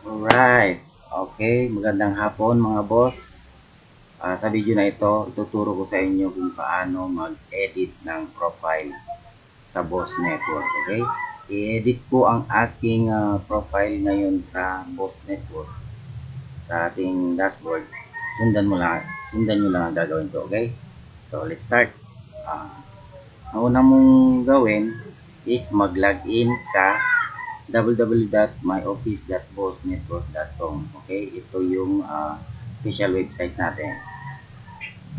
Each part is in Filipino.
Alright. Okay, magandang hapon mga boss. Sa video na ito, ituturo ko sa inyo kung paano mag-edit ng profile sa Boss Network. Okay? I-edit ko ang aking profile ngayon sa Boss Network sa ating dashboard. Sundan nyo lang ang gagawin ko. Okay? So, let's start. Ang una mong gawin is mag-login sa www.myoffice.bossnetwork.com. Okay, ito yung official website natin.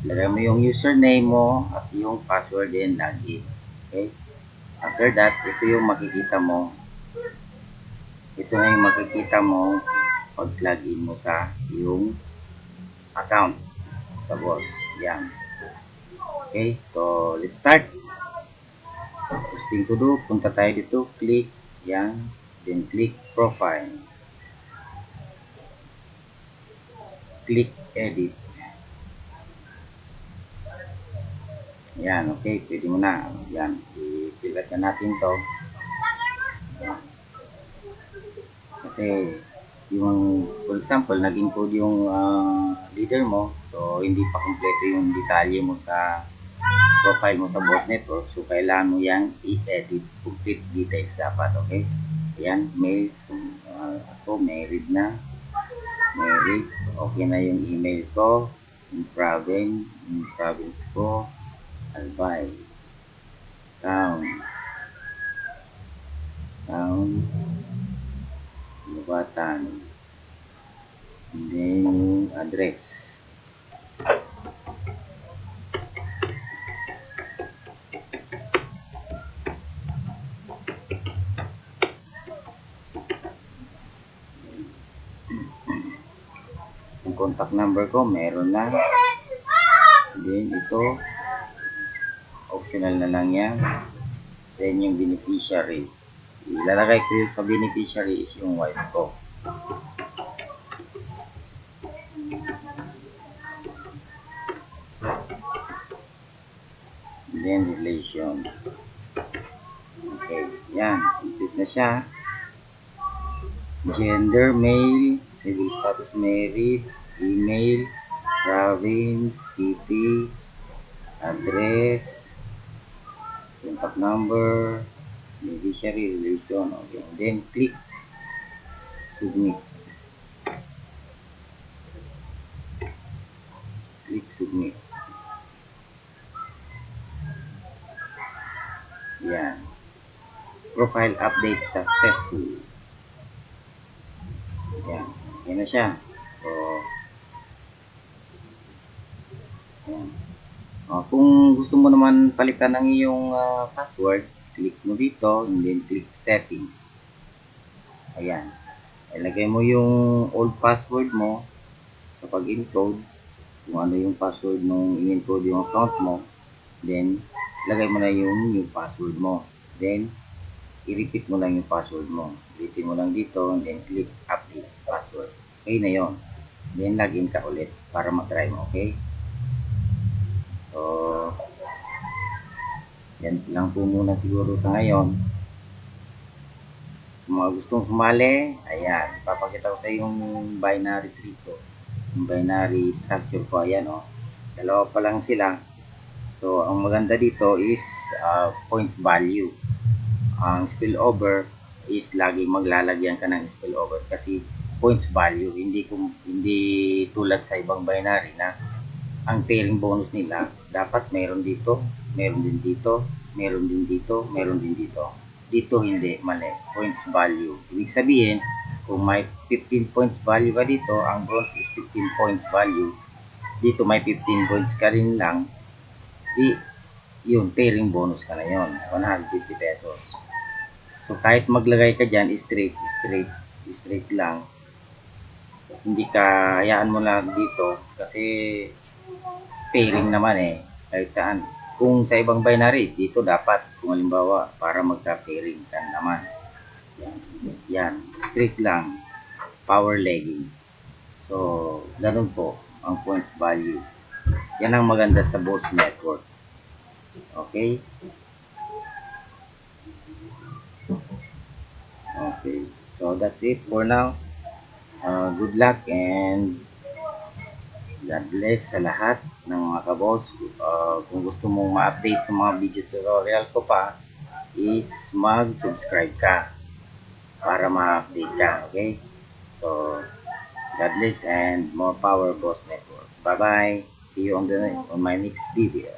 Lagay mo yung username mo at yung password and login. Okay, after that, ito yung makikita mo. Ito na yung makikita mo pag login mo sa yung account sa boss. Yan. Okay, so let's start. First thing to do, punta tayo dito, click yan, then click profile, click edit. Yan, okay, pwede mo na. Yan, i-fill na natin to. Kasi yung, for example, nag-encode yung leader mo, so hindi pa kompleto yung detalye mo sa profile mo sa Boss Network, so kailangan mo yan i-edit, complete details dapat. Okay, yan, mail, ako married na, married, okay na yung email ko, yung province ko, Albay, town, Lubatan, and then yung address. Yung contact number ko, meron na. Then ito, optional na lang yan. Then yung beneficiary. Ilalagay ko yung sa beneficiary is yung wife ko. Then relation. Okay, yan. Complete na siya. Gender, male. Civil status, married. Email, province, city, address, contact number, beneficiary, relation. Okay, and then click submit. Click submit. Yan. Profile update successful. Yan. Yan na siya. So, yan. Kung gusto mo naman palitan ng iyong password, click mo dito and then click settings. Ayan. Ilagay mo yung old password mo sa pag-encode, kung ano yung password nung in-encode yung account mo, then lagay mo na yung new password mo, then i-repeat mo lang yung password mo, repeat mo lang dito and then click update password. Okay na yon, then login ka ulit para mag-try mo. Okay, so yan lang po muna siguro sa ngayon. Kung mga gustong sumali, ayan, papakita ko sa yung binary tree ko, yung binary structure ko. Ayan, dalawa pa lang sila. So ang maganda dito is points value. Ang spillover is lagi maglalagyan ka ng spillover kasi points value, hindi tulad sa ibang binary na ang pairing bonus nila dapat meron dito, meron din dito, meron din dito, meron din dito. Dito hindi, mali. Points value. Ibig sabihin, kung may 15 points value ka dito, ang bronze is 15 points value. Dito may 15 points ka rin lang, yun, pairing bonus ka na yun, 150 pesos. So, kahit maglagay ka dyan, straight lang. Hindi ka, hayaan mo lang dito, kasi pairing naman kahit saan. Kung sa ibang binary, dito dapat, kung halimbawa, para magka-pairing ka naman. Yan, straight lang, power legging. So, ganun po, ang points value. Yan ang maganda sa Boss Network. Okay? Okay, so that's it for now. Good luck and God bless sa lahat ng mga kaboss. Kung gusto mong ma-update sa mga video tutorial ko pa, is mag-subscribe ka para ma-update ka, okay? So, God bless and more power, Boss Network. Bye-bye. See you on my next video.